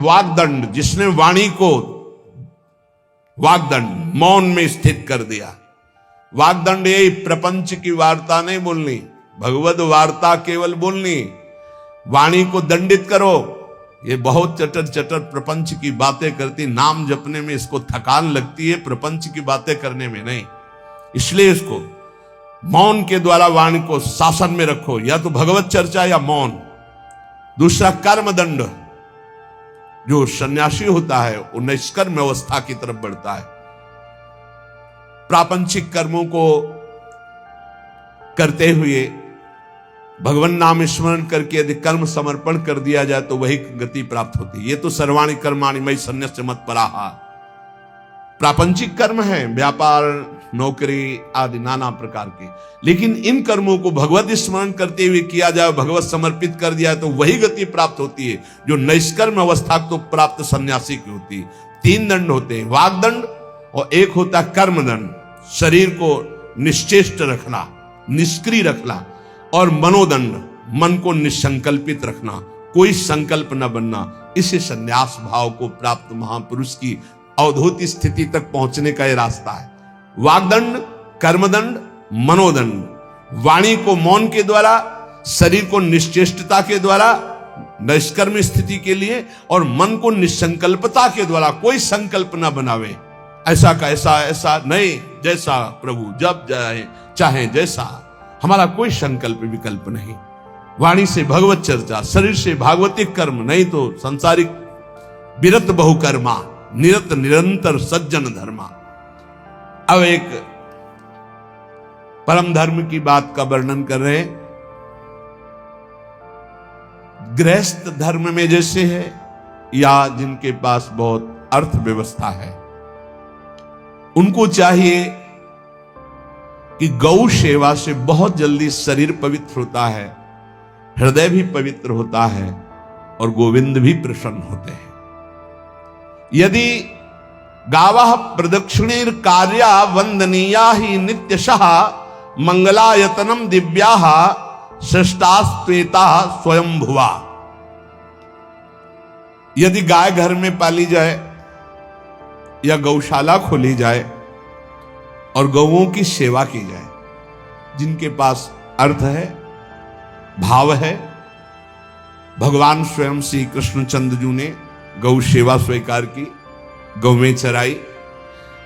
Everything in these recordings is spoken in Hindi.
वाग्दंड, जिसने वाणी को वाग्दंड मौन में स्थित कर दिया। वाग्दंड यही प्रपंच की वार्ता नहीं बोलनी, भगवद वार्ता केवल बोलनी। वाणी को दंडित करो, ये बहुत चटर चटर प्रपंच की बातें करती, नाम जपने में इसको थकान लगती है, प्रपंच की बातें करने में नहीं। इसलिए इसको मौन के द्वारा वाणी को शासन में रखो, या तो भगवत चर्चा या मौन। दूसरा कर्मदंड, जो सन्यासी होता है वो निष्कर्म अवस्था की तरफ बढ़ता है। प्रापंचिक कर्मों को करते हुए भगवान नाम स्मरण करके यदि कर्म समर्पण कर दिया जाए तो वही गति प्राप्त होती है। ये तो सर्वाणि कर्माणि मयि सन्न्यस्य मत्पराः, प्रापंचिक कर्म है, व्यापार, नौकरी आदि नाना प्रकार के। लेकिन इन कर्मों को भगवत स्मरण करते हुए किया जाए, भगवत समर्पित कर दिया तो वही गति प्राप्त होती है जो निष्कर्म अवस्था को प्राप्त सन्यासी की होती है। 3 दंड होते हैं, वाग्दंड और एक होता है कर्मदंड, शरीर को निश्चेष्ट रखना, निष्क्रिय रखना, और मनोदंड, मन को निसंकल्पित रखना, कोई संकल्प न बनना। इसे संन्यास भाव को प्राप्त महापुरुष की अवधूत स्थिति तक पहुंचने का यह रास्ता है। वाग्दंड, कर्मदंड, मनोदंड, वाणी को मौन के द्वारा, शरीर को निश्चेष्टता के द्वारा निष्कर्म स्थिति के लिए, और मन को निसंकल्पता के द्वारा, कोई संकल्प न बनावे, ऐसा का ऐसा नहीं, जैसा प्रभु जब चाहे जैसा, हमारा कोई संकल्प विकल्प नहीं। वाणी से भगवत चर्चा, शरीर से भागवतिक कर्म, नहीं तो सांसारिक विरत बहुकर्मा, निरत निरंतर सज्जन धर्मा। अब एक परम धर्म की बात का वर्णन कर रहे हैं। गृहस्थ धर्म में जैसे है, या जिनके पास बहुत अर्थव्यवस्था है, उनको चाहिए कि गौ सेवा से बहुत जल्दी शरीर पवित्र होता है, हृदय भी पवित्र होता है, और गोविंद भी प्रसन्न होते हैं। यदि गावः प्रदक्षिणीर कार्या वंदनीया ही नित्यशः मंगलायतनम दिव्याः श्रेष्ठास्त्वेता स्वयंभुवा। यदि गाय घर में पाली जाए या गौशाला खोली जाए और गौओं की सेवा की जाए, जिनके पास अर्थ है, भाव है, भगवान स्वयं श्री कृष्णचंद्र जी ने गौ सेवा स्वीकार की, गौवें चराई।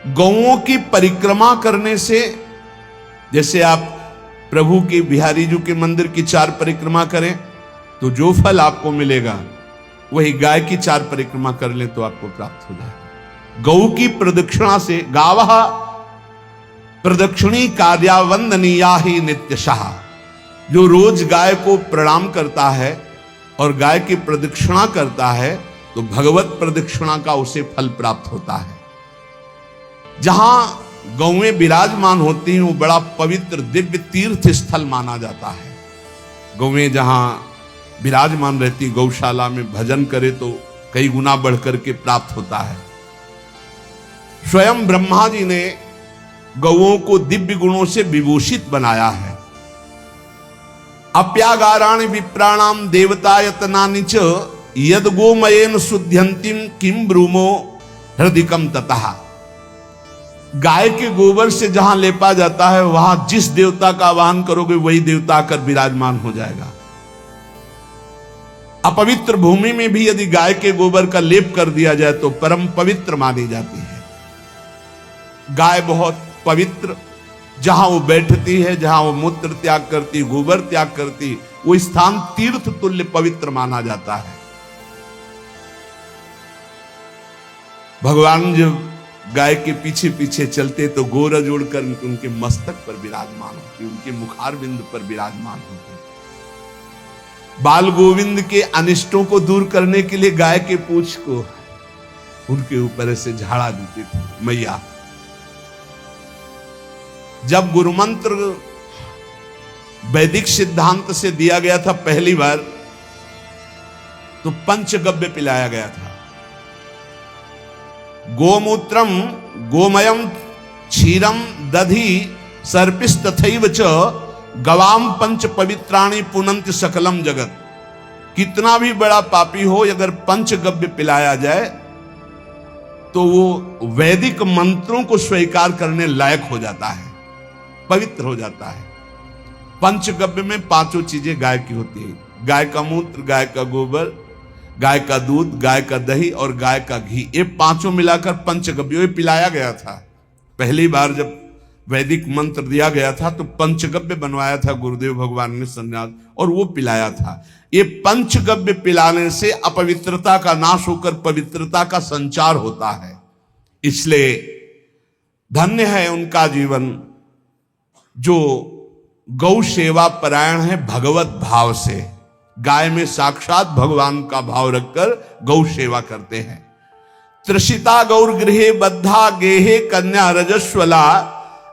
गौओं की परिक्रमा करने से, जैसे आप प्रभु के बिहारी जी के मंदिर की 4 परिक्रमा करें तो जो फल आपको मिलेगा, वही गाय की 4 परिक्रमा कर लें तो आपको प्राप्त हो जाएगा। गौ की प्रदक्षिणा से, गावः प्रदक्षिणी कार्या वंदनीया ही नित्यशः, जो रोज गाय को प्रणाम करता है और गाय की प्रदक्षिणा करता है तो भगवत प्रदक्षिणा का उसे फल प्राप्त होता है। जहां गौएं विराजमान होती हैं वो बड़ा पवित्र दिव्य तीर्थ स्थल माना जाता है। गौएं जहां विराजमान रहती, गौशाला में भजन करे तो कई गुना बढ़कर के प्राप्त होता है। स्वयं ब्रह्मा जी ने गौओं को दिव्य गुणों से विभूषित बनाया है। अप्यागाराणि विप्राणाम देवतायतनानि च यद गोमयेन शुद्ध्यंतिम किम ब्रूमो हृदिकम ततः। गाय के गोबर से जहां लेपा जाता है, वहां जिस देवता का आवाहन करोगे वही देवता आकर विराजमान हो जाएगा। अपवित्र भूमि में भी यदि गाय के गोबर का लेप कर दिया जाए तो परम पवित्र मानी जाती है। गाय बहुत पवित्र, जहां वो बैठती है, जहां वो मूत्र त्याग करती, गोबर त्याग करती, वो स्थान तीर्थ तुल्य पवित्र माना जाता है। भगवान जब गाय के पीछे पीछे चलते तो गोरा जोड़कर उनके मस्तक पर विराजमान होते, उनके मुखारविंद पर विराजमान होते। बाल गोविंद के अनिष्टों को दूर करने के लिए गाय के पूंछ को उनके ऊपर से झाड़ा देती थी मैया। जब गुरु मंत्र वैदिक सिद्धांत से दिया गया था पहली बार, तो पंचगव्य पिलाया गया था। गोमूत्रम गोमयम क्षीरम दधि सर्पिस्तथैव च गवाम पंच पवित्राणि पुनन्ति सकलम जगत। कितना भी बड़ा पापी हो, अगर पंचगव्य पिलाया जाए तो वो वैदिक मंत्रों को स्वीकार करने लायक हो जाता है, पवित्र हो जाता है। पंचगव्य में पांचों चीजें गाय की होती है, गाय का मूत्र, गाय का गोबर, गाय का दूध, गाय का दही और गाय का घी, ये पांचों मिलाकर पंचगव्य पिलाया गया था। पहली बार जब वैदिक मंत्र दिया गया था तो पंचगव्य बनवाया था गुरुदेव भगवान ने सन्यास, और वो पिलाया था। ये पंचगव्य पिलाने से अपवित्रता का नाश होकर पवित्रता का संचार होता है। इसलिए धन्य है उनका जीवन जो गौ सेवा परायण है भगवत भाव से, गाय में साक्षात भगवान का भाव रखकर गौ सेवा करते हैं। त्रिषिता गौर गृहे बद्धा गेहे कन्या रजस्वला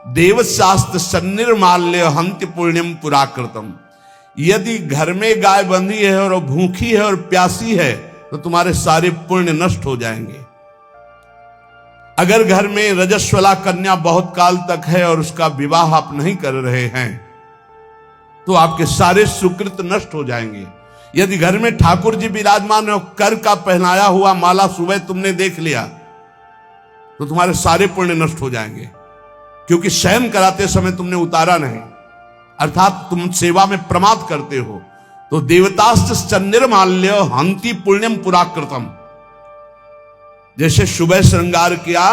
देवशास्त्र सन्निर्माल्य हंति पुण्यम पुराकृतम। यदि घर में गाय बंधी है और भूखी है और प्यासी है तो तुम्हारे सारे पुण्य नष्ट हो जाएंगे। अगर घर में रजस्वला कन्या बहुत काल तक है और उसका विवाह आप नहीं कर रहे हैं तो आपके सारे सुकृत नष्ट हो जाएंगे। यदि घर में ठाकुर जी विराजमान है और कर का पहनाया हुआ माला सुबह तुमने देख लिया तो तुम्हारे सारे पुण्य नष्ट हो जाएंगे, क्योंकि शयन कराते समय तुमने उतारा नहीं, अर्थात तुम सेवा में प्रमाद करते हो। तो देवतास्त्र सन्निर्माल्य हंति पुण्यम पुराकृतम। जैसे सुबह श्रृंगार किया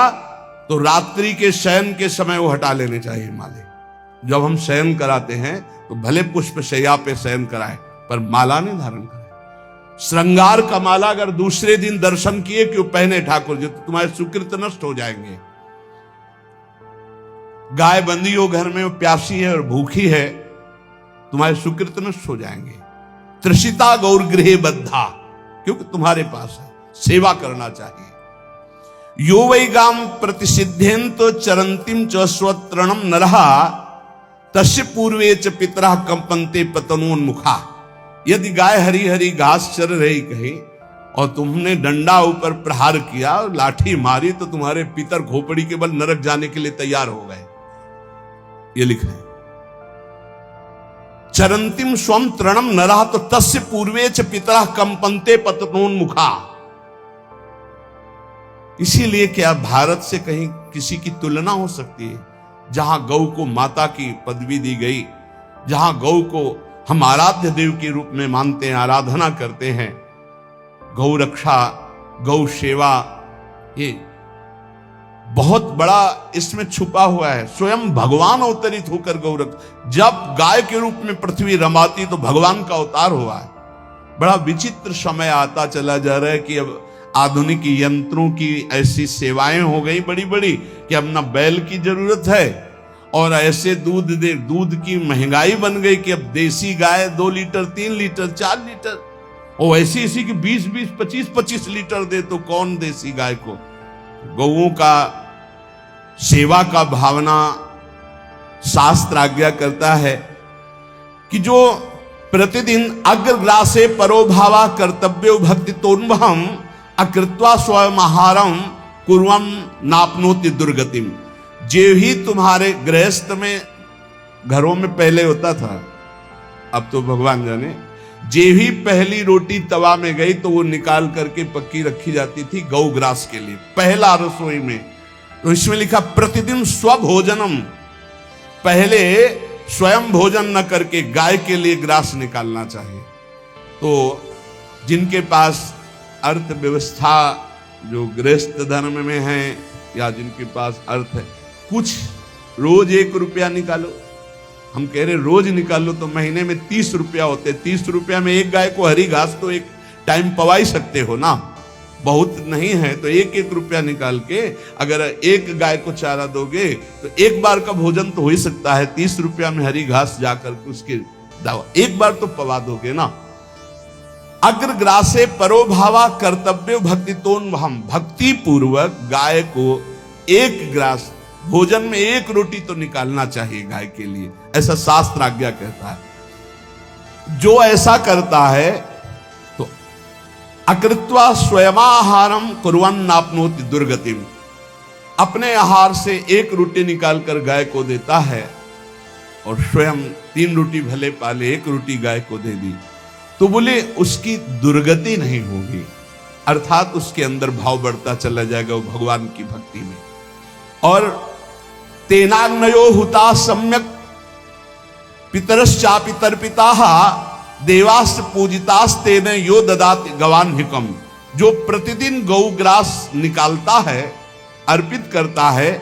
तो रात्रि के शयन के समय वो हटा लेने चाहिए माले। जब हम शयन कराते हैं तो भले पुष्प शैया पे शयन कराए पर माला नहीं धारण कराए। श्रृंगार का माला अगर दूसरे दिन दर्शन किए क्यों पहने ठाकुर जी तो तुम्हारे सुकृत नष्ट हो जाएंगे। गाय बंदी हो घर में, वो प्यासी है और भूखी है, तुम्हारे सुकृत नष्ट हो जाएंगे। त्रिषिता गौर गृहे बद्धा, क्योंकि तुम्हारे पास है, सेवा करना चाहिए। यो वै गाम प्रतिसिद्धेन्त चरंतिम च स्वत्रणम नरहा तस्य पूर्वे च पितरा कंपन्ते पतनोन्मुखा। यदि गाय हरी हरी घास चर रही कहीं और तुमने डंडा ऊपर प्रहार किया और लाठी मारी तो तुम्हारे पितर खोपड़ी के बल नरक जाने के लिए तैयार हो गए। ये लिखा है चरंतिम स्वम तृणम नरहा तो तस्य पूर्वे च पितरा कंपन्ते पतनोन्मुखा। इसीलिए क्या भारत से कहीं किसी की तुलना हो सकती है जहां गौ को माता की पदवी दी गई, जहां गौ को हम आराध्य देव के रूप में मानते हैं, आराधना करते हैं। गौ रक्षा, गौ सेवा, ये बहुत बड़ा इसमें छुपा हुआ है। स्वयं भगवान अवतरित होकर गौ रक्षा, जब गाय के रूप में पृथ्वी रमाती तो भगवान का अवतार हुआ है। बड़ा विचित्र समय आता चला जा रहा है कि अब आधुनिक यंत्रों की ऐसी सेवाएं हो गई बड़ी बड़ी कि अब ना बैल की जरूरत है और ऐसे दूध की महंगाई बन गई कि अब देसी गाय 2 लीटर 3 लीटर 4 लीटर और ऐसी ऐसी कि 20-20 25-25 लीटर दे तो कौन देसी गाय को। गौओं का सेवा का भावना शास्त्र आज्ञा करता है कि जो प्रतिदिन अग्रग्रासे परोभावा कर्तव्यो भक्ति तोन्वहम अकृत्वा स्वयं आहारम कुर्वम नापनोति दुर्गतिम। जे ही तुम्हारे गृहस्थ में घरों में पहले होता था, अब तो भगवान जाने, जे ही पहली रोटी तवा में गई तो वो निकाल करके पक्की रखी जाती थी गौग्रास के लिए, पहला रसोई में। तो इसमें लिखा प्रतिदिन स्वभोजनम, पहले स्वयं भोजन न करके गाय के लिए ग्रास निकालना चाहिए। तो जिनके पास अर्थव्यवस्था जो गृहस्थ धर्म में है या जिनके पास अर्थ है, कुछ रोज 1 रुपया निकालो। हम कह रहे रोज निकालो तो महीने में 30 रुपया होते। 30 रुपया में एक गाय को हरी घास तो एक टाइम पवा ही सकते हो ना, बहुत नहीं है तो 1-1 रुपया निकाल के अगर एक गाय को चारा दोगे तो एक बार का भोजन तो हो ही सकता है। 30 रुपया में हरी घास जाकर के उसके दावा एक बार तो पवा दोगे ना। अग्रग्रासे परोभावा कर्तव्य भक्ति तोन्वहम, भक्ति पूर्वक गाय को 1 ग्रास भोजन में 1 रोटी तो निकालना चाहिए गाय के लिए, ऐसा शास्त्र आज्ञा कहता है। जो ऐसा करता है तो अकृत्वा स्वयमाहारम कुर्वन् नाप्नोति दुर्गतिम, अपने आहार से 1 रोटी निकालकर गाय को देता है और स्वयं 3 रोटी भले पाले 1 रोटी गाय को दे दी तो बोले उसकी दुर्गति नहीं होगी, अर्थात उसके अंदर भाव बढ़ता चला जाएगा वो भगवान की भक्ति में। और तेनाग्नयो हुता सम्यक पितरश्चापि तर्पिताः देवास पूजितास तेन यो ददाति गवान्हिकम। जो प्रतिदिन गौग्रास निकालता है, अर्पित करता है,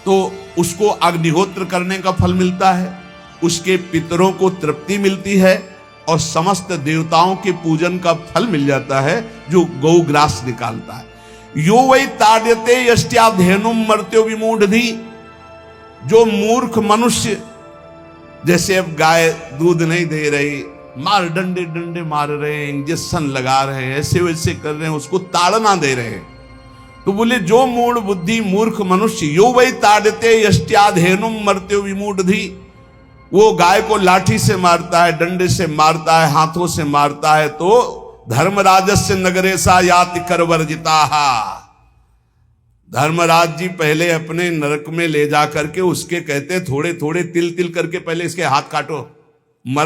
तो उसको अग्निहोत्र करने का फल मिलता है, उसके पितरों को तृप्ति मिलती है और समस्त देवताओं के पूजन का फल मिल जाता है जो गौग्रास निकालता है। यो वै ताड्यते यष्ट्याधेनुम मर्त्यो विमूढ़धि। जो मूर्ख मनुष्य, जैसे अब गाय दूध नहीं दे रही, मार डंडे डंडे मार रहे हैं, इंजेक्शन लगा रहे हैं, ऐसे वैसे कर रहे हैं, उसको ताड़ना दे रहे हैं, तो बोले जो मूढ़ बुद्धि मूर्ख मनुष्य, यो वै ताड्यते यष्ट्याधेनुम मर्त्यो विमूढ़धि, वो गाय को लाठी से मारता है, डंडे से मारता है, हाथों से मारता है, तो धर्मराजस्य नगरेशा याति करवर्जिताः। धर्मराज जी पहले अपने नरक में ले जा करके उसके कहते थोड़े थोड़े तिल तिल करके पहले इसके हाथ काटो, मर